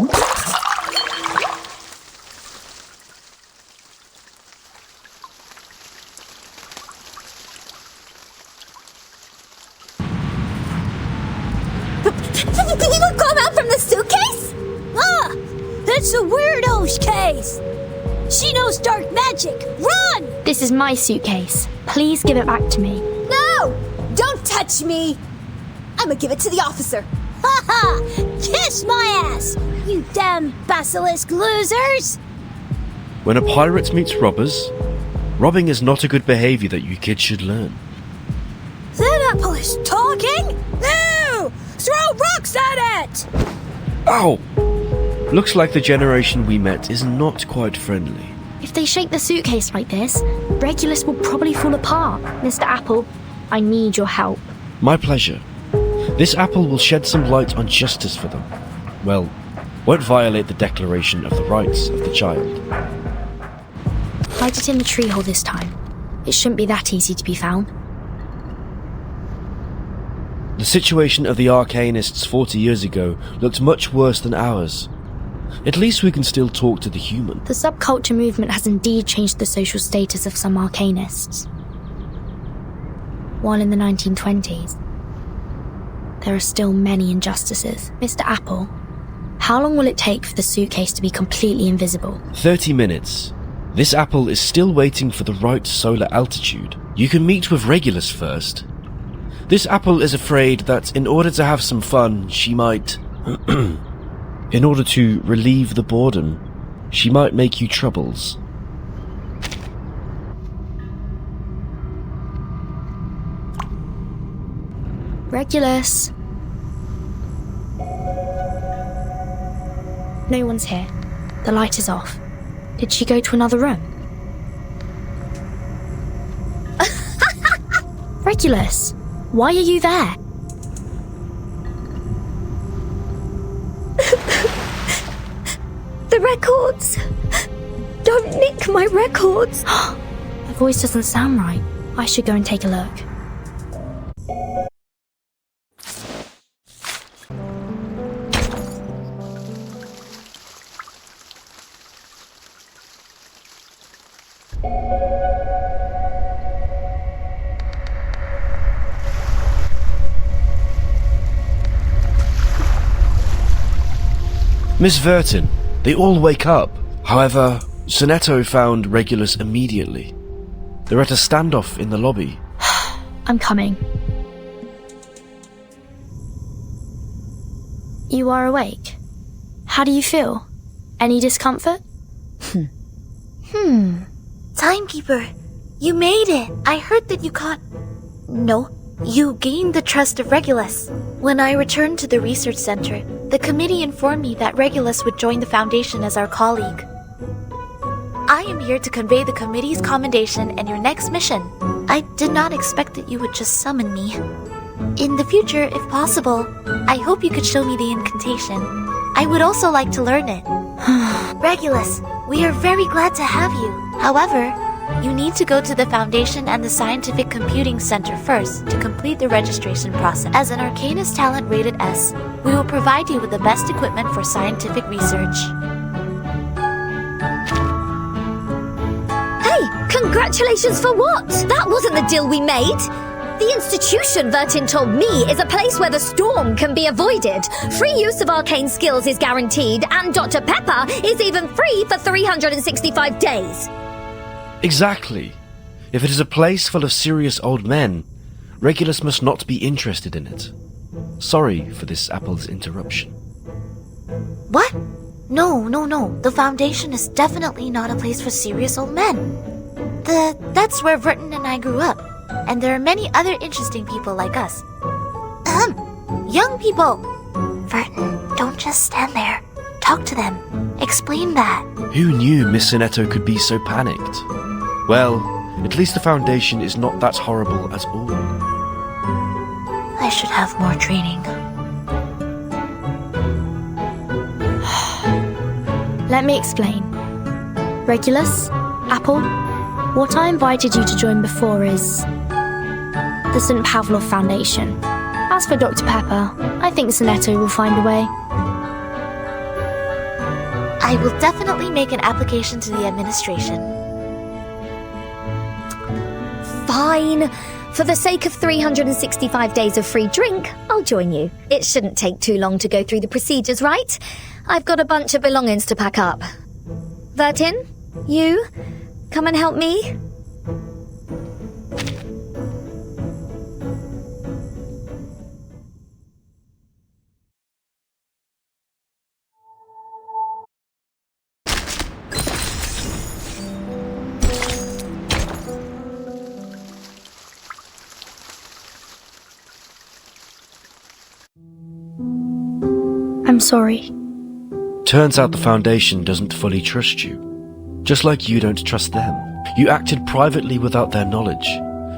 Did you come out from the suitcase? Ah! That's the weirdo's case! She knows dark magic! Run! This is my suitcase. Please give it back to me. No! Don't touch me! I'ma give it to the officer. Ha ha! Kiss my ass! You damn basilisk losers! When a pirate meets robbers, robbing is not a good behavior that you kids should learn. That apple is talking? No! Throw rocks at it! Ow! Looks like the generation we met is not quite friendly. If they shake the suitcase like this, Regulus will probably fall apart. Mr. Apple, I need your help. My pleasure. This apple will shed some light on justice for them. Well, won't violate the Declaration of the Rights of the Child. Hide it in the tree hole this time. It shouldn't be that easy to be found. The situation of the Arcanists 40 years ago looked much worse than ours. At least we can still talk to the human. The subculture movement has indeed changed the social status of some Arcanists. While in the 1920s, there are still many injustices. Mr. Apple, how long will it take for the suitcase to be completely invisible? 30 minutes. This apple is still waiting for the right solar altitude. You can meet with Regulus first. This apple is afraid that in order to have some fun, she might... in order to relieve the boredom, she might make you troubles. Regulus. No one's here. The light is off. Did she go to another room? Regulus, why are you there? The records! Don't nick my records! Her voice doesn't sound right. I should go and take a look. Miss Vertin, they all wake up. However, Sonetto found Regulus immediately. They're at a standoff in the lobby. I'm coming. You are awake. How do you feel? Any discomfort? Timekeeper, you made it. I heard that you caught... No, you gained the trust of Regulus. When I returned to the research center, the committee informed me that Regulus would join the Foundation as our colleague. I am here to convey the committee's commendation and your next mission. I did not expect that you would just summon me. In the future, if possible, I hope you could show me the incantation. I would also like to learn it. Regulus, we are very glad to have you. However, you need to go to the Foundation and the Scientific Computing Center first to complete the registration process. As an Arcanist talent rated S, we will provide you with the best equipment for scientific research. Hey, congratulations for what? That wasn't the deal we made. The institution, Vertin told me, is a place where the storm can be avoided. Free use of arcane skills is guaranteed, and Dr. Pepper is even free for 365 days. Exactly. If it is a place full of serious old men, Regulus must not be interested in it. Sorry for this apple's interruption. What? No. The Foundation is definitely not a place for serious old men. That's where Vertin and I grew up. And there are many other interesting people like us. Young people! Vertin, don't just stand there. Talk to them. Explain that. Who knew Miss Sonetto could be so panicked? Well, at least the Foundation is not that horrible at all. I should have more training. Let me explain. Regulus, Apple, what I invited you to join before is the St. Pavlov Foundation. As for Dr. Pepper, I think Sonetto will find a way. I will definitely make an application to the administration. Fine. For the sake of 365 days of free drink, I'll join you. It shouldn't take too long to go through the procedures, right? I've got a bunch of belongings to pack up. Vertin, you, come and help me. I'm sorry. Turns out the Foundation doesn't fully trust you. Just like you don't trust them. You acted privately without their knowledge,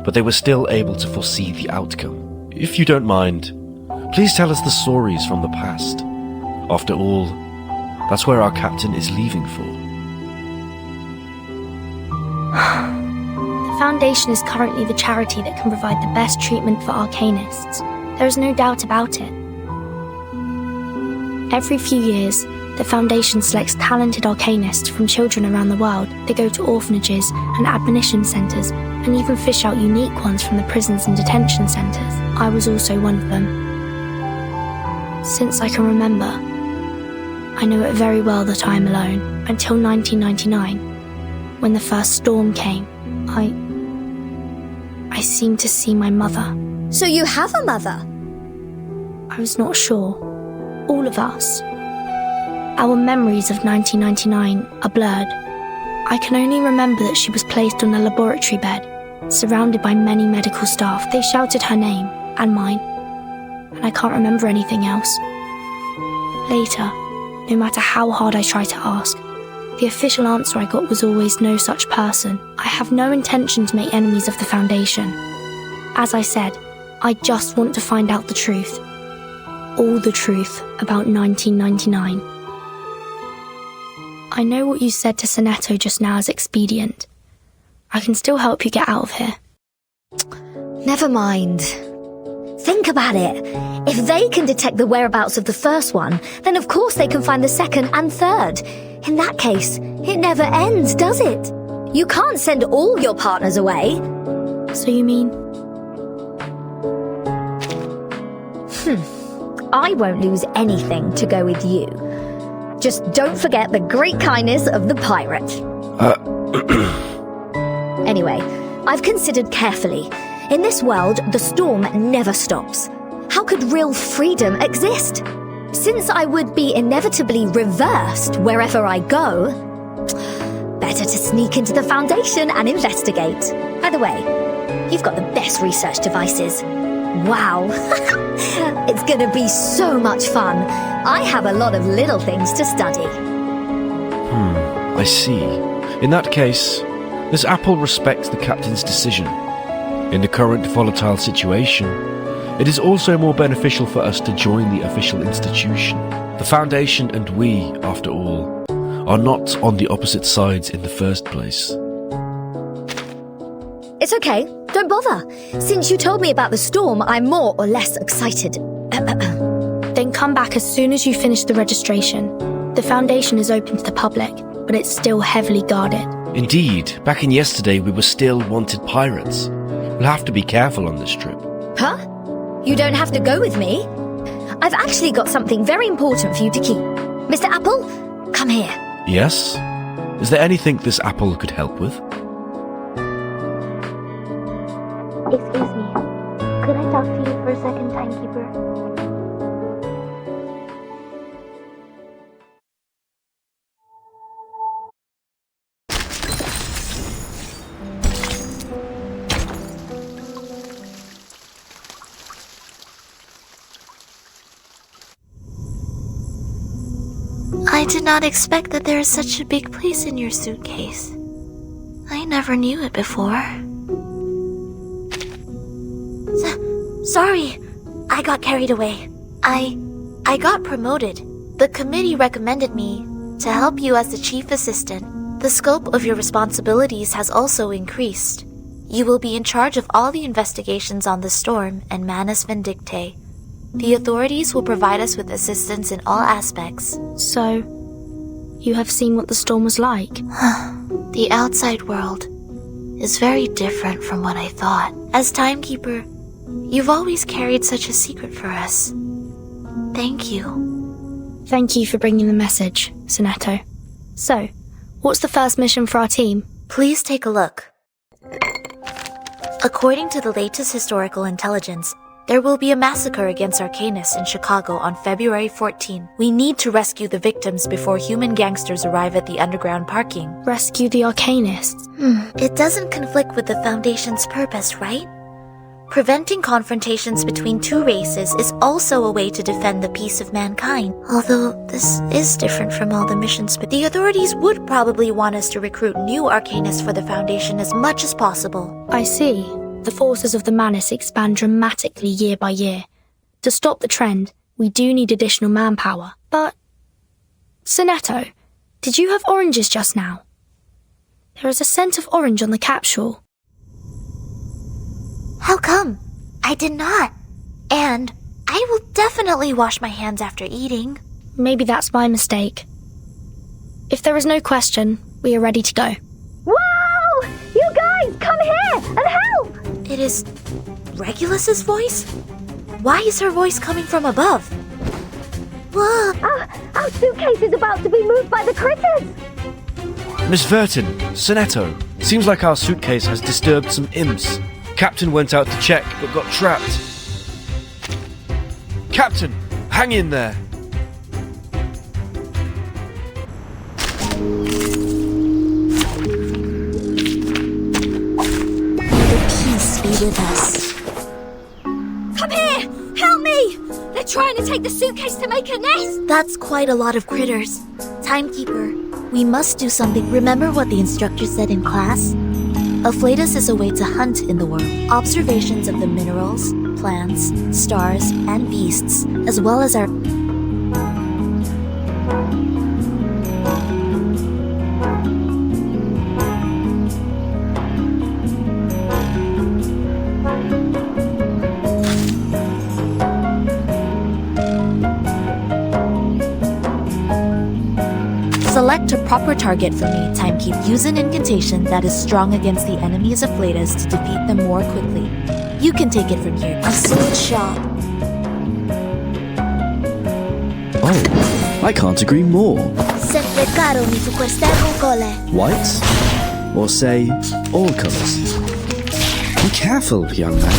but they were still able to foresee the outcome. If you don't mind, please tell us the stories from the past. After all, that's where our captain is leaving for. The Foundation is currently the charity that can provide the best treatment for Arcanists. There is no doubt about it. Every few years, the Foundation selects talented Arcanists from children around the world that go to orphanages and admonition centres, and even fish out unique ones from the prisons and detention centres. I was also one of them. Since I can remember, I know it very well that I am alone, until 1999, when the first storm came. I seemed to see my mother. So you have a mother? I was not sure. All of us. Our memories of 1999 are blurred. I can only remember that she was placed on a laboratory bed, surrounded by many medical staff. They shouted her name, and mine, and I can't remember anything else. Later, no matter how hard I tried to ask, the official answer I got was always no such person. I have no intention to make enemies of the Foundation. As I said, I just want to find out the truth. All the truth about 1999. I know what you said to Sonetto just now is expedient. I can still help you get out of here. Never mind. Think about it. If they can detect the whereabouts of the first one, then of course they can find the second and third. In that case, it never ends, does it? You can't send all your partners away. So you mean? I won't lose anything to go with you. Just don't forget the great kindness of the pirate. Anyway, I've considered carefully. In this world, the storm never stops. How could real freedom exist? Since I would be inevitably reversed wherever I go, better to sneak into the Foundation and investigate. By the way, you've got the best research devices. Wow. It's gonna be so much fun. I have a lot of little things to study. I see. In that case, this apple respects the captain's decision. In the current volatile situation, it is also more beneficial for us to join the official institution. The Foundation and we, after all, are not on the opposite sides in the first place. It's okay. Don't bother. Since you told me about the storm, I'm more or less excited. Then come back as soon as you finish the registration. The Foundation is open to the public, but it's still heavily guarded. Indeed, back in yesterday we were still wanted pirates. We'll have to be careful on this trip. Huh? You don't have to go with me. I've actually got something very important for you to keep. Mr. Apple, come here. Yes? Is there anything this apple could help with? Excuse me. Could I talk to you for a second, timekeeper? I did not expect that there is such a big place in your suitcase. I never knew it before. Sorry, I got carried away. I got promoted. The committee recommended me to help you as the chief assistant. The scope of your responsibilities has also increased. You will be in charge of all the investigations on the storm and Manus Vindictae. The authorities will provide us with assistance in all aspects. So, you have seen what the storm was like. The outside world is very different from what I thought. As Timekeeper, you've always carried such a secret for us. Thank you. Thank you for bringing the message, Sonetto. So, what's the first mission for our team? Please take a look. According to the latest historical intelligence, there will be a massacre against Arcanists in Chicago on February 14. We need to rescue the victims before human gangsters arrive at the underground parking. Rescue the Arcanists. It doesn't conflict with the Foundation's purpose, right? Preventing confrontations between two races is also a way to defend the peace of mankind. Although this is different from all the missions, but the authorities would probably want us to recruit new Arcanists for the Foundation as much as possible. I see. The forces of the Manus expand dramatically year by year. To stop the trend, we do need additional manpower. But, Sonetto, did you have oranges just now? There is a scent of orange on the capsule. How come? I did not. And I will definitely wash my hands after eating. Maybe that's my mistake. If there is no question, we are ready to go. Whoa! You guys, come here and help! It is Regulus's voice? Why is her voice coming from above? Whoa! Our suitcase is about to be moved by the critters! Miss Vertin, Sonetto, seems like our suitcase has disturbed some imps. Captain went out to check, but got trapped. Captain, hang in there. Peace be with us. Come here! Help me! They're trying to take the suitcase to make a nest! That's quite a lot of critters. Timekeeper, we must do something. Remember what the instructor said in class? A flatus is a way to hunt in the world. Observations of the minerals, plants, stars, and beasts, as well as our... Select a proper target for me, Timekeep. Use an incantation that is strong against the enemies of Flatus to defeat them more quickly. You can take it from here. A sword shot. Oh, I can't agree more. Sempre caro mi fu quest'erbo cole. White? Or say, all colours? Be careful, young man.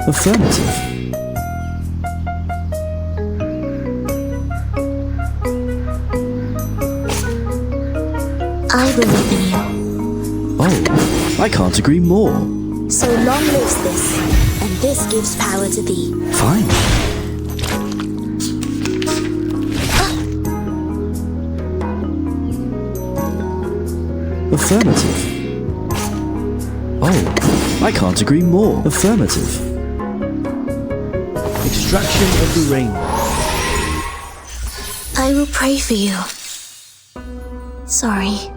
Affirmative. I believe in you. Oh, I can't agree more. So long lives this, and this gives power to thee. Fine. Affirmative. Oh, I can't agree more. Affirmative. Extraction of the rainbow. I will pray for you. Sorry.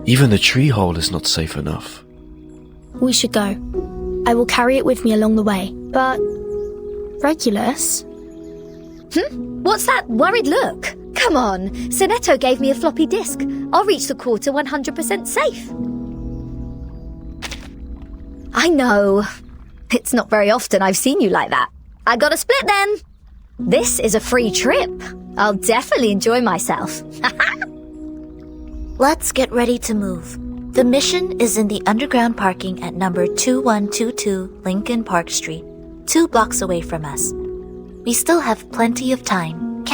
Even the tree hole is not safe enough. We should go. I will carry it with me along the way. But, Regulus? What's that worried look? Come on, Sonetto gave me a floppy disk. I'll reach the quarter 100% safe. I know. It's not very often I've seen you like that. I got a split then. This is a free trip. I'll definitely enjoy myself. Let's get ready to move. The mission is in the underground parking at number 2122 Lincoln Park Street, 2 blocks away from us. We still have plenty of time.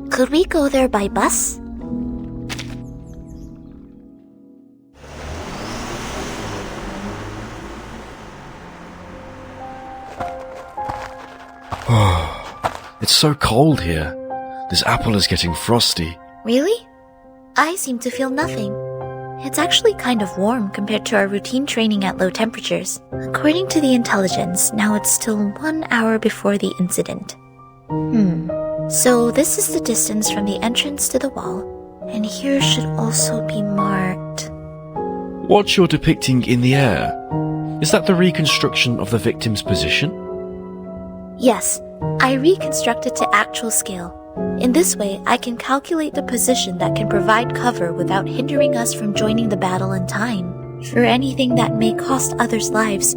Could we go there by bus? It's so cold here. This apple is getting frosty. Really? I seem to feel nothing. It's actually kind of warm compared to our routine training at low temperatures. According to the intelligence, now it's still 1 hour before the incident. So this is the distance from the entrance to the wall, and here should also be marked. What you're depicting in the air, is that the reconstruction of the victim's position? Yes, I reconstructed to actual scale. In this way, I can calculate the position that can provide cover without hindering us from joining the battle in time. For anything that may cost others' lives,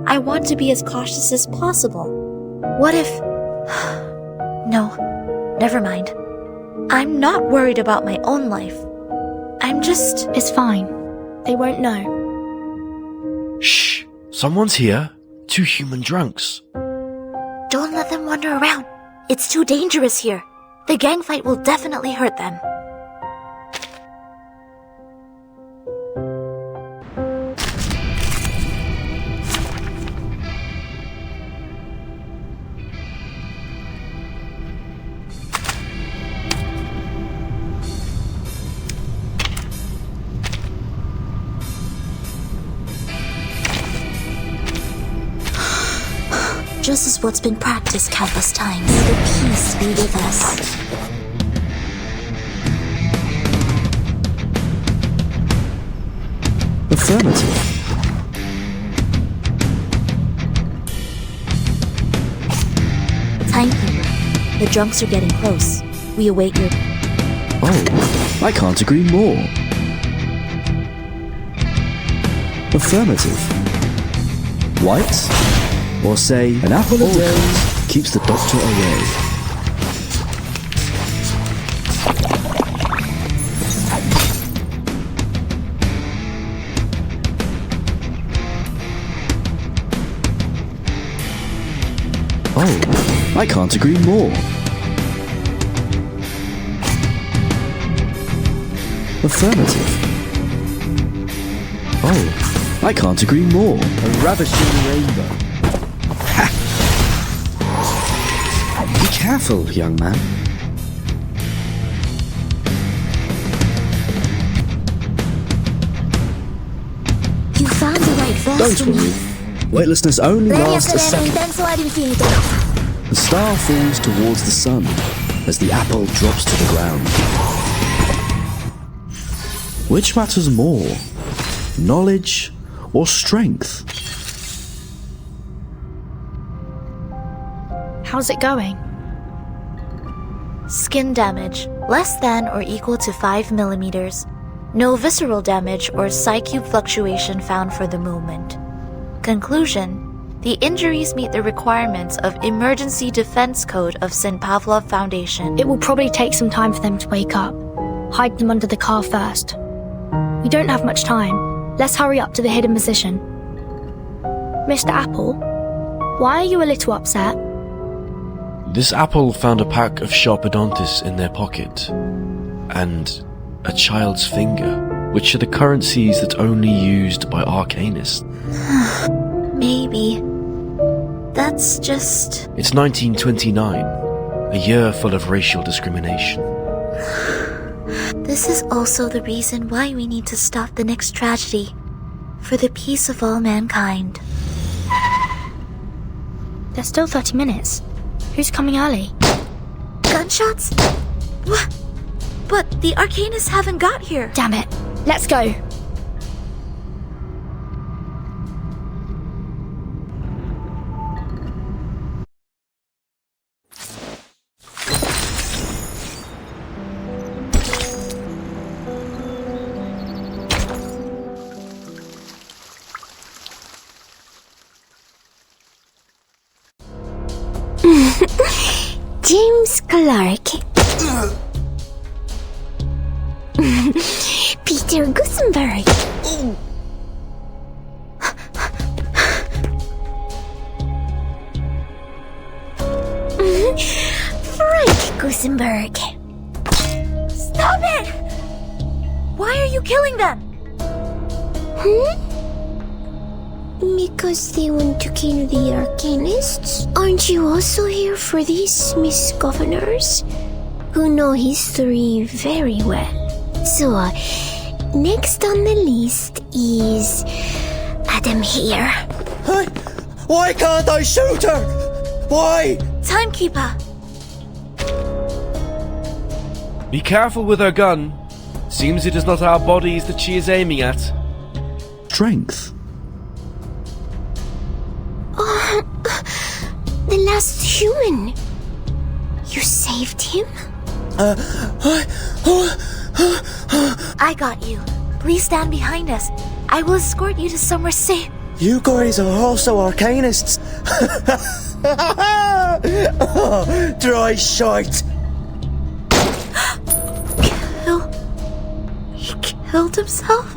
I want to be as cautious as possible. What if... No, never mind. I'm not worried about my own life. I'm just... It's fine. They won't know. Shh! Someone's here. 2 human drunks. Don't let them wander around. It's too dangerous here. The gang fight will definitely hurt them. Just as what's been practiced countless times. May the peace be with us. Affirmative. Timekeeper, the drunks are getting close. We await your... Oh, I can't agree more. Affirmative. White? Or say, an apple a day keeps the doctor away. Oh, I can't agree more. Affirmative. Oh, I can't agree more. A ravishing rainbow. Be careful, young man. You found the right verse Don't worry. Weightlessness only lasts a second. The star falls towards the sun as the apple drops to the ground. Which matters more, knowledge or strength? How's it going? Skin damage, less than or equal to 5 millimeters. No visceral damage or psi-cube fluctuation found for the moment. Conclusion: the injuries meet the requirements of Emergency Defense Code of St. Pavlov Foundation. It will probably take some time for them to wake up. Hide them under the car first. We don't have much time. Let's hurry up to the hidden position. Mr. Apple, why are you a little upset? This apple found a pack of Sharpodontis in their pocket, and a child's finger, which are the currencies that only used by Arcanists. Maybe. That's just... It's 1929, a year full of racial discrimination. This is also the reason why we need to stop the next tragedy. For the peace of all mankind. There's still 30 minutes. Who's coming early? Gunshots? What? But the Arcanists haven't got here. Damn it. Let's go. James Clark. Peter Gusenberg. Frank Gusenberg. Stop it! Why are you killing them? Because they want to kill the Arcanists? Aren't you also here for this, Miss Governors? Who know history very well. So, next on the list is Adam here. Why can't I shoot her? Why? Timekeeper, Be careful with her gun. Seems it is not our bodies that she is aiming at. Strength. Oh, the last human. You saved him? I got you. Please stand behind us. I will escort you to somewhere safe. You guys are also Arcanists. Dry shite. He killed himself?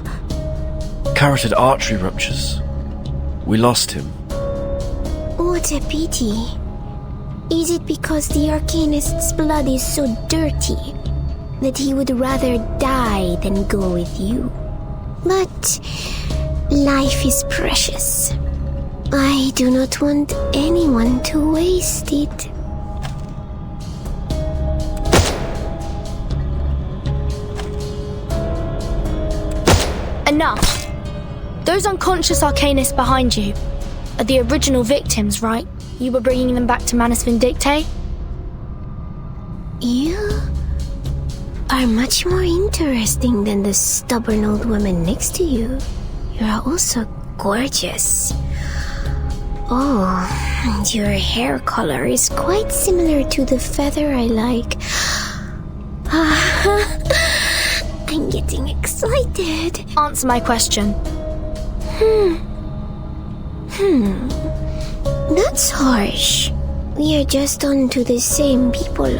Carotid artery ruptures. We lost him. What a pity. Is it because the Arcanist's blood is so dirty that he would rather die than go with you? But life is precious. I do not want anyone to waste it. Enough! Those unconscious Arcanists behind you are the original victims, right? You were bringing them back to Manus Vindictae? You are much more interesting than the stubborn old woman next to you. You are also gorgeous. Oh, and your hair color is quite similar to the feather I like. I'm getting excited. Answer my question. That's harsh. We are just on to the same people.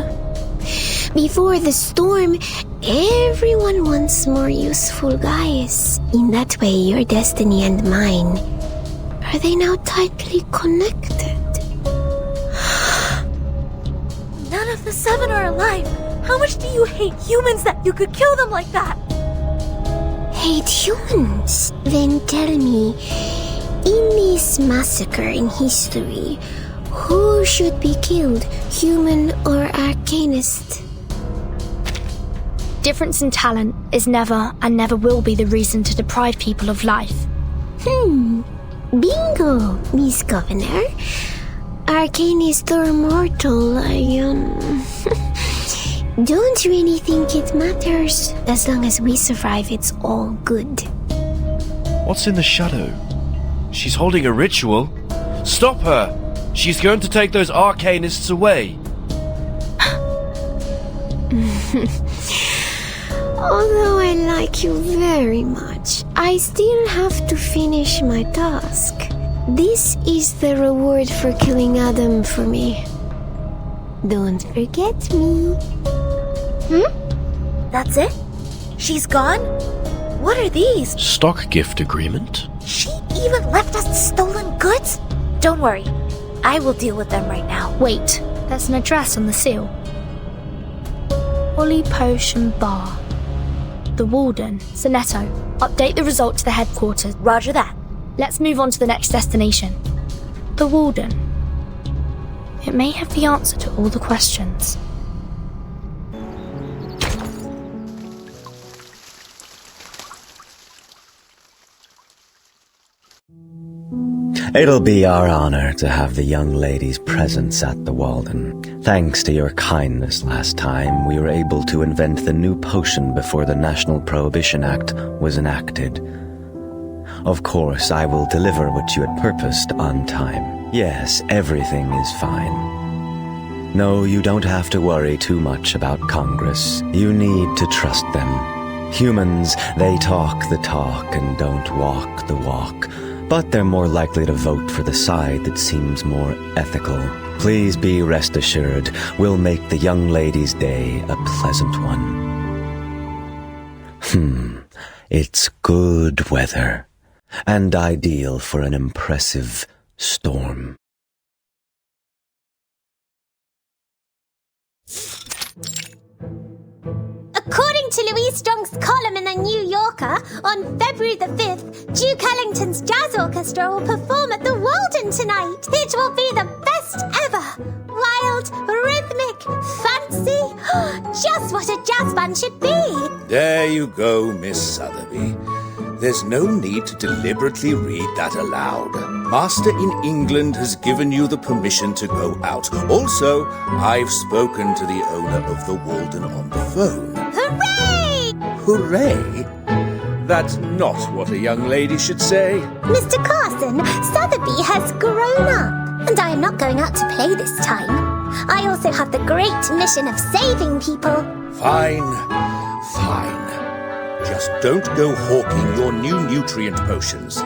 Before the storm, everyone wants more useful guys. In that way, your destiny and mine, are they now tightly connected? None of the 7 are alive. How much do you hate humans that you could kill them like that? Hate humans? Then tell me, in this massacre in history, who should be killed, human or Arcanist? Difference in talent is never and never will be the reason to deprive people of life. Bingo, Miss Governor. Arcanists are mortal, don't really think it matters. As long as we survive, it's all good. What's in the shadow? She's holding a ritual. Stop her! She's going to take those Arcanists away. Although I like you very much, I still have to finish my task. This is the reward for killing Adam for me. Don't forget me. That's it? She's gone? What are these? Stock gift agreement? She even left us stolen goods? Don't worry. I will deal with them right now. Wait, there's an address on the seal. Holly Potion Bar. The Warden, Sonetto. Update the result to the headquarters. Roger that. Let's move on to the next destination. The Warden. It may have the answer to all the questions. It'll be our honor to have the young lady's presence at the Walden. Thanks to your kindness last time, we were able to invent the new potion before the National Prohibition Act was enacted. Of course, I will deliver what you had purposed on time. Yes, everything is fine. No, you don't have to worry too much about Congress. You need to trust them. Humans, they talk the talk and don't walk the walk. But they're more likely to vote for the side that seems more ethical. Please be rest assured, we'll make the young lady's day a pleasant one. It's good weather, and ideal for an impressive storm. According to Louise Strong's column in The New Yorker, on February the 5th, Duke Ellington's Jazz Orchestra will perform at the Walden tonight. It will be the best ever. Wild, rhythmic, fancy. Just what a jazz band should be. There you go, Miss Sotheby. There's no need to deliberately read that aloud. Master in England has given you the permission to go out. Also, I've spoken to the owner of the Walden on the phone. Hooray! Hooray? That's not what a young lady should say. Mr. Carson, Sotheby has grown up, and I am not going out to play this time. I also have the great mission of saving people. Fine. Just don't go hawking your new nutrient potions.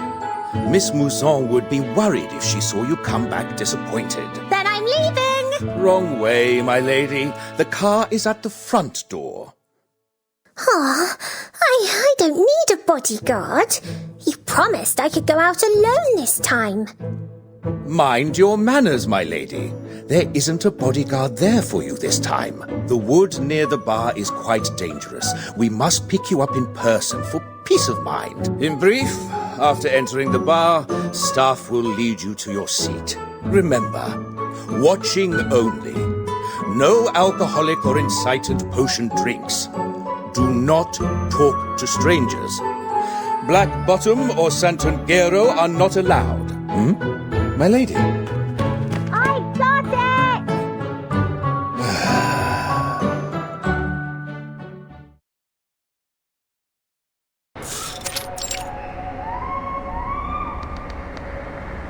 Miss Mouzon would be worried if she saw you come back disappointed. Then I'm leaving. Wrong way, my lady. The car is at the front door. I don't need a bodyguard. You promised I could go out alone this time. Mind your manners, my lady. There isn't a bodyguard there for you this time. The wood near the bar is quite dangerous. We must pick you up in person for peace of mind. In brief, after entering the bar, staff will lead you to your seat. Remember, watching only. No alcoholic or incitant potion drinks. Do not talk to strangers. Black Bottom or Santangero are not allowed. My lady? I got it!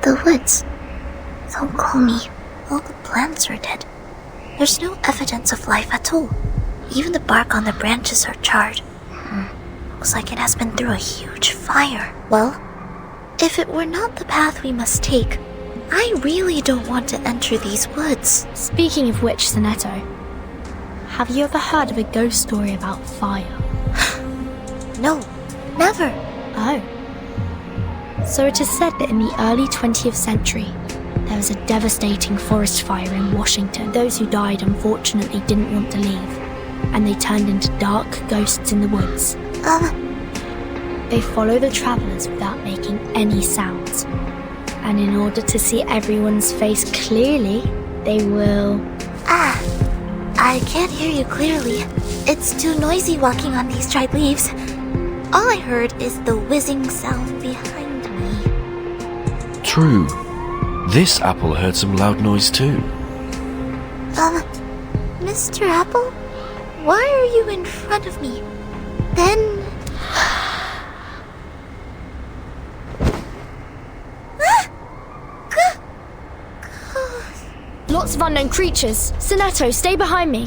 The woods. Don't call me. All the plants are dead. There's no evidence of life at all. Even the bark on the branches are charred. Looks like it has been through a huge fire. Well, if it were not the path we must take, I really don't want to enter these woods. Speaking of which, Sonetto, have you ever heard of a ghost story about fire? No, never. Oh. So it is said that in the early 20th century, there was a devastating forest fire in Washington. Those who died unfortunately didn't want to leave, and they turned into dark ghosts in the woods. They follow the travelers without making any sounds. And in order to see everyone's face clearly, they will... I can't hear you clearly. It's too noisy walking on these dried leaves. All I heard is the whizzing sound behind me. True. This apple heard some loud noise too. Mr. Apple? Why are you in front of me? Then... Lots of unknown creatures. Sonetto, stay behind me.